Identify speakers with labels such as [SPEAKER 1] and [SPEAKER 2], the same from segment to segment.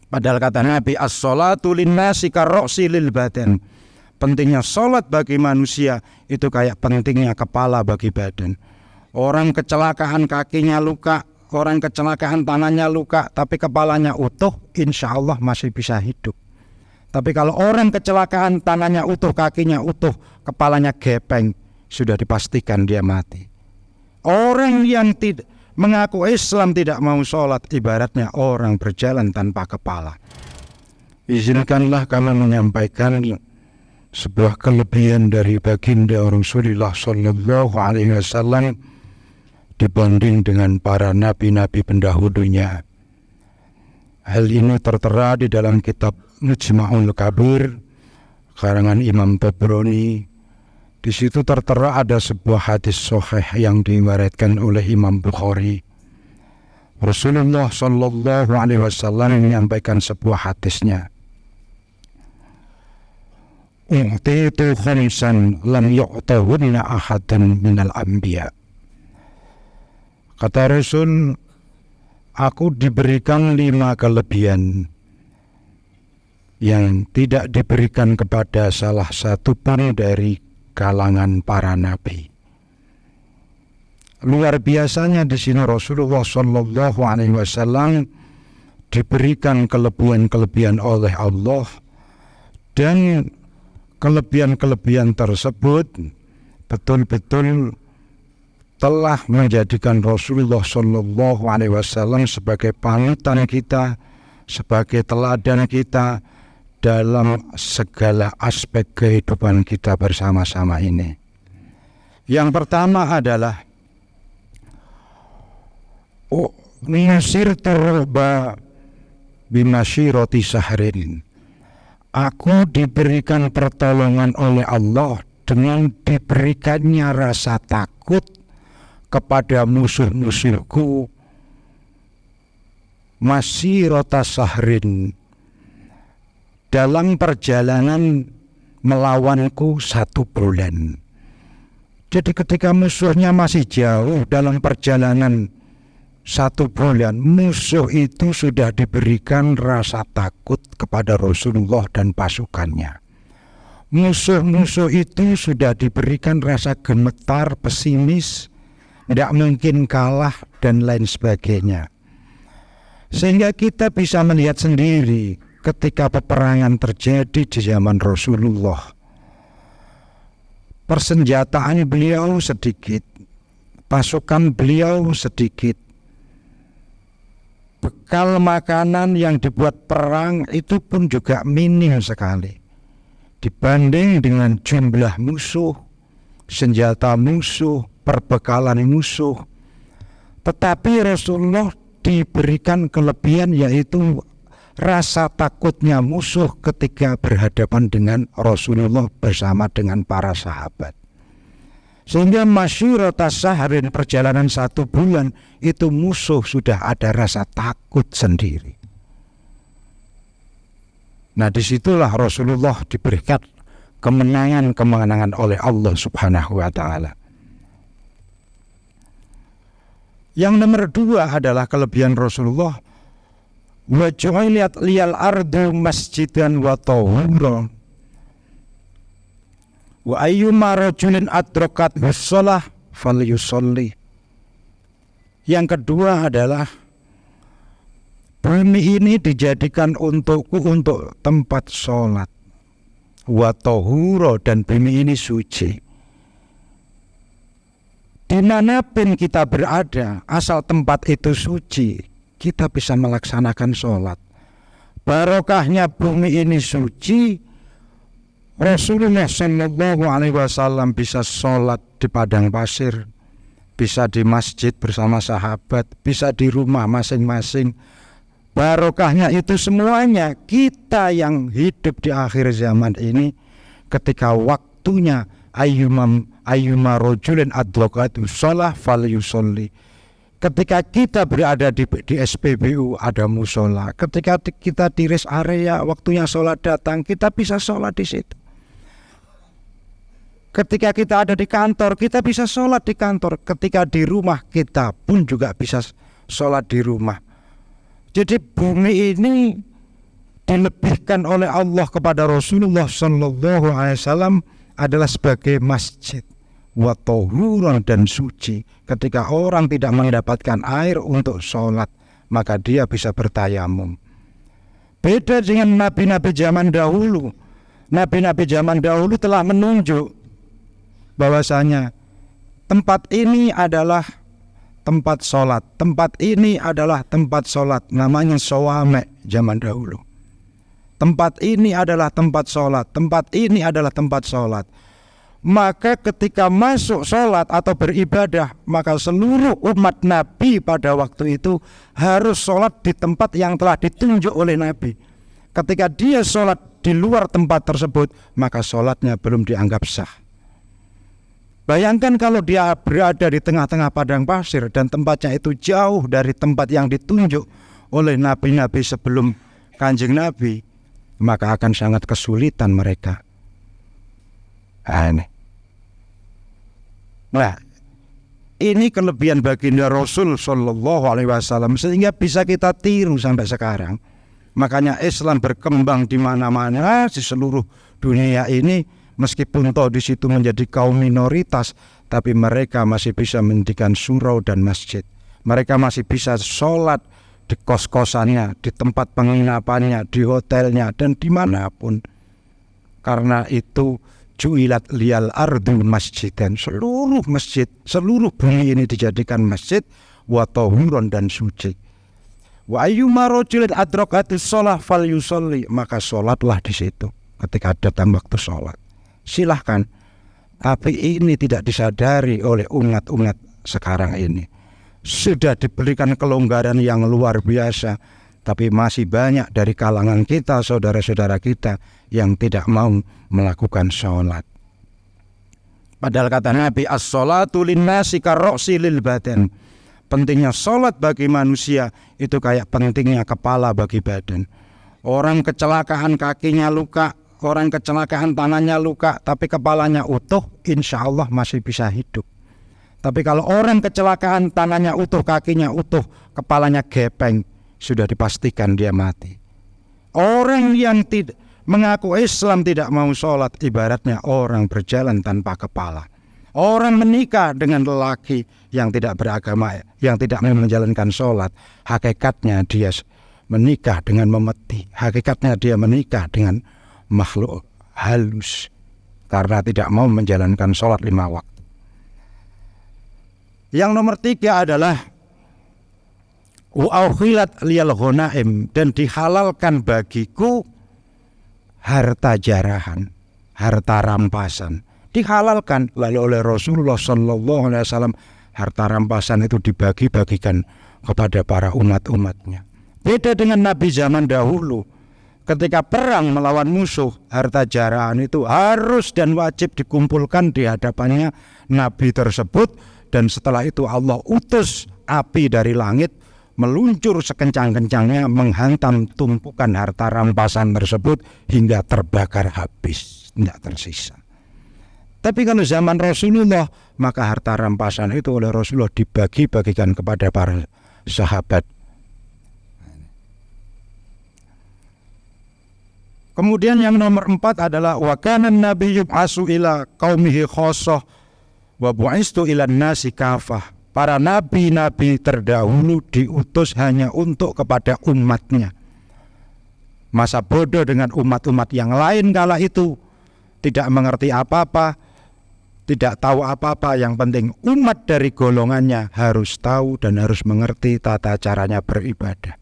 [SPEAKER 1] Padahal kata Nabi, as-sholatu linnasi karro'si lil badan. Pentingnya sholat bagi manusia itu kayak pentingnya kepala bagi badan. Orang kecelakaan kakinya luka, orang kecelakaan tangannya luka, tapi kepalanya utuh, insya Allah masih bisa hidup. Tapi kalau orang kecelakaan tangannya utuh, kakinya utuh, kepalanya gepeng, sudah dipastikan dia mati. Orang yang mengaku Islam tidak mau sholat, ibaratnya orang berjalan tanpa kepala. Izinkanlah kami menyampaikan sebuah kelebihan dari baginda Rasulullah Sallallahu Alaihi Wasallam dibanding dengan para nabi-nabi pendahulunya. Hal ini tertera di dalam kitab Mujma'ul Kabir karangan Imam Tabrani. Di situ tertera ada sebuah hadis sahih yang diriwayatkan oleh Imam Bukhari. Rasulullah Sallallahu Alaihi Wasallam menyampaikan sebuah hadisnya. U'titu khamsan lam yu'tahunna ahadan minal anbiya. Kata Rasul, aku diberikan 5 kelebihan yang tidak diberikan kepada salah satu pun dari kalangan para nabi. Luar biasanya di sini Rasulullah Sallallahu Alaihi Wasallam diberikan kelebihan-kelebihan oleh Allah, dan kelebihan-kelebihan tersebut betul-betul telah menjadikan Rasulullah Sallallahu Alaihi Wasallam sebagai panutan kita, sebagai teladan kita dalam segala aspek kehidupan kita bersama-sama ini. Yang pertama adalah nasirtu bimasyirati sahrin. Aku diberikan pertolongan oleh Allah dengan diberikannya rasa takut kepada musuh-musuhku masyirata sahrin, dalam perjalanan melawanku 1 bulan. Jadi ketika musuhnya masih jauh dalam perjalanan 1 bulan, musuh itu sudah diberikan rasa takut kepada Rasulullah dan pasukannya. Musuh-musuh itu sudah diberikan rasa gemetar, pesimis, tidak mungkin kalah, dan lain sebagainya. Sehingga kita bisa melihat sendiri ketika peperangan terjadi di zaman Rasulullah, persenjataan beliau sedikit, pasukan beliau sedikit, bekal makanan yang dibuat perang itu pun juga minim sekali dibanding dengan jumlah musuh, senjata musuh, perbekalan musuh. Tetapi Rasulullah diberikan kelebihan, yaitu rasa takutnya musuh ketika berhadapan dengan Rasulullah bersama dengan para sahabat. Sehingga masyirata sahrin, perjalanan 1 bulan, itu musuh sudah ada rasa takut sendiri. Nah, disitulah Rasulullah diberikan kemenangan oleh Allah Subhanahu wa Ta'ala. Yang nomor 2 adalah kelebihan Rasulullah, wa ju'ilat liyal ardu masjidan wa tahura wa ayyuma rajulin adrakat shalah falyusalli. Yang kedua adalah bumi ini dijadikan untukku untuk tempat sholat, wa tahura, dan bumi ini suci. Dimanapun kita berada, asal tempat itu suci, kita bisa melaksanakan sholat. Barokahnya bumi ini suci, Rasulullah Sallallahu Alaihi Wasallam bisa sholat di padang pasir, bisa di masjid bersama sahabat, bisa di rumah masing-masing. Barokahnya itu semuanya kita yang hidup di akhir zaman ini, ketika waktunya ayyuma rajulin adrakatu shalah falyusalli. Ketika kita berada di SPBU ada musola, ketika kita di rest area waktunya sholat datang, kita bisa sholat di situ. Ketika kita ada di kantor, kita bisa sholat di kantor. Ketika di rumah, kita pun juga bisa sholat di rumah. Jadi bumi ini dilebihkan oleh Allah kepada Rasulullah Sallallahu Alaihi Wasallam adalah sebagai masjid, wa tahuran, dan suci. Ketika orang tidak mendapatkan air untuk sholat, maka dia bisa bertayamum. Beda dengan nabi-nabi zaman dahulu. Nabi-nabi zaman dahulu telah menunjuk bahwasanya tempat ini adalah tempat sholat, tempat ini adalah tempat sholat, namanya sawame zaman dahulu. Tempat ini adalah tempat sholat, tempat ini adalah tempat sholat. Maka ketika masuk sholat atau beribadah, maka seluruh umat Nabi pada waktu itu harus sholat di tempat yang telah ditunjuk oleh Nabi. Ketika dia sholat di luar tempat tersebut, maka sholatnya belum dianggap sah. Bayangkan kalau dia berada di tengah-tengah padang pasir dan tempatnya itu jauh dari tempat yang ditunjuk oleh nabi-nabi sebelum Kanjeng Nabi, maka akan sangat kesulitan mereka. Nah, ini kelebihan baginda Rasul Sallallahu Alaihi Wasallam sehingga bisa kita tiru sampai sekarang. Makanya Islam berkembang di mana-mana di seluruh dunia ini. Meskipun toh di situ menjadi kaum minoritas, tapi mereka masih bisa mendirikan surau dan masjid. Mereka masih bisa sholat di kos-kosannya, di tempat penginapannya, di hotelnya, dan dimanapun. Karena itu ju'ilat liyal ardu masjidan. Seluruh masjid, seluruh bumi ini dijadikan masjid, wa tahuran, dan suci. Wa ayyuma rajulin adrakatis shalah falyusolli, maka sholatlah di situ ketika datang waktu sholat. Silahkan, tapi ini tidak disadari oleh umat-umat sekarang ini. Sudah diberikan kelonggaran yang luar biasa, tapi masih banyak dari kalangan kita, saudara-saudara kita yang tidak mau melakukan sholat. Padahal kata Nabi, as-sholatu linnasi karroksi lil badan. Pentingnya sholat bagi manusia itu kayak pentingnya kepala bagi badan. Orang kecelakaan kakinya luka, orang kecelakaan tangannya luka, tapi kepalanya utuh, insya Allah masih bisa hidup. Tapi kalau orang kecelakaan tangannya utuh, kakinya utuh, kepalanya gepeng, sudah dipastikan dia mati. Orang yang tidak mengaku Islam tidak mau sholat, ibaratnya orang berjalan tanpa kepala. Orang menikah dengan lelaki yang tidak beragama, yang tidak menjalankan sholat, hakikatnya dia menikah dengan memeti. Hakikatnya dia menikah dengan makhluk halus karena tidak mau menjalankan sholat 5 waktu. Yang nomor 3 adalah wa'ukhilat liyal ghonaim, dan dihalalkan bagiku harta jarahan, harta rampasan. Dihalalkan lalu oleh Rasulullah Sallallahu Alaihi Wasallam. Harta rampasan itu dibagi-bagikan kepada para umat-umatnya. Beda dengan Nabi zaman dahulu. Ketika perang melawan musuh, harta jarahan itu harus dan wajib dikumpulkan di hadapannya Nabi tersebut. Dan setelah itu Allah utus api dari langit, meluncur sekencang-kencangnya, menghantam tumpukan harta rampasan tersebut hingga terbakar habis, tidak tersisa. Tapi kalau zaman Rasulullah, maka harta rampasan itu oleh Rasulullah dibagi-bagikan kepada para sahabat. Kemudian yang nomor 4 adalah wa kana an-nabiyyu yub'atsu ila qaumihi khassah wa bu'istu ilan nasi kafah. Para nabi-nabi terdahulu diutus hanya untuk kepada umatnya. Masa bodoh dengan umat-umat yang lain kala itu, tidak mengerti apa-apa, tidak tahu apa-apa. Yang penting umat dari golongannya harus tahu dan harus mengerti tata caranya beribadah.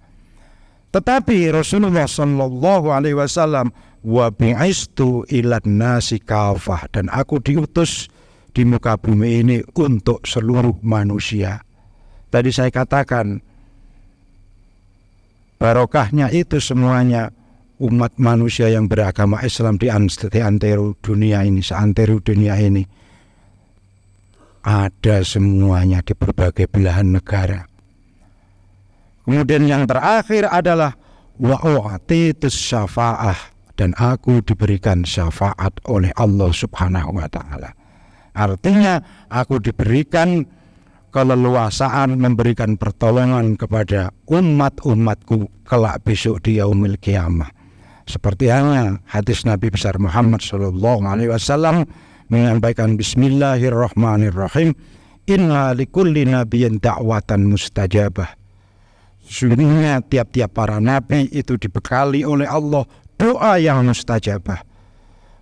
[SPEAKER 1] Tetapi Rasulullah Sallallahu Alaihi Wasallam wa bi'istu ilan nasi kafah, dan aku diutus di muka bumi ini untuk seluruh manusia. Tadi saya katakan barokahnya itu semuanya umat manusia yang beragama Islam di antero dunia ini, seantero dunia ini ada semuanya di berbagai belahan negara. Kemudian yang terakhir adalah wa'u'atitus syafa'ah, dan aku diberikan syafaat oleh Allah Subhanahu wa ta'ala. Artinya aku diberikan keleluasaan memberikan pertolongan kepada umat-umatku kelak besok di yaumil qiyamah. Seperti halnya hadis Nabi besar Muhammad sallallahu alaihi wasallam menyampaikan bismillahirrahmanirrahim, inna likulli nabiyyin da'watan mustajabah. Sesungguhnya tiap-tiap para nabi itu dibekali oleh Allah doa yang mustajabah.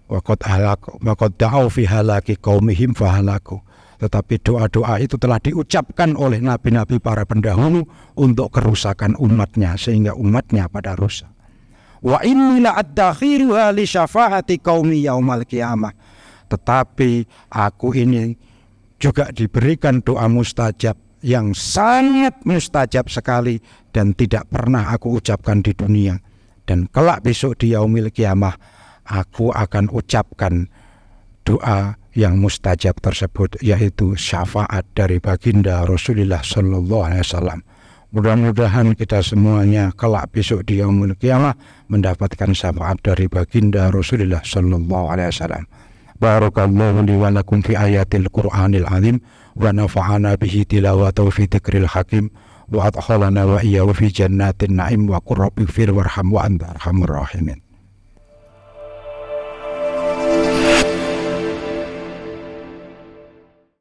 [SPEAKER 1] Wa qad da'u fi halaki qaumihim fahalaku. Tetapi doa-doa itu telah diucapkan oleh nabi-nabi para pendahulu untuk kerusakan umatnya, sehingga umatnya pada rusak. Wa inni la'addakhiruha li syafaati qaumi yaumal qiyamah. Tetapi aku ini juga diberikan doa mustajab yang sangat mustajab sekali dan tidak pernah aku ucapkan di dunia. Dan kelak besok di yaumil qiyamah aku akan ucapkan doa yang mustajab tersebut, yaitu syafaat dari baginda Rasulullah sallallahu alaihi wasallam. Mudah-mudahan kita semuanya kelak besok di yaumil qiyamah mendapatkan syafaat dari baginda Rasulullah sallallahu alaihi wasallam. Barakallahu li wa lakum fi ayatil Qur'anil azim wa nafa'ana bihi tilawatahu fi dzikril hakim wa adkhalana wa iyyahu fi jannatin na'im wa qur rabbi fir warham wa anta arhamur rahimin.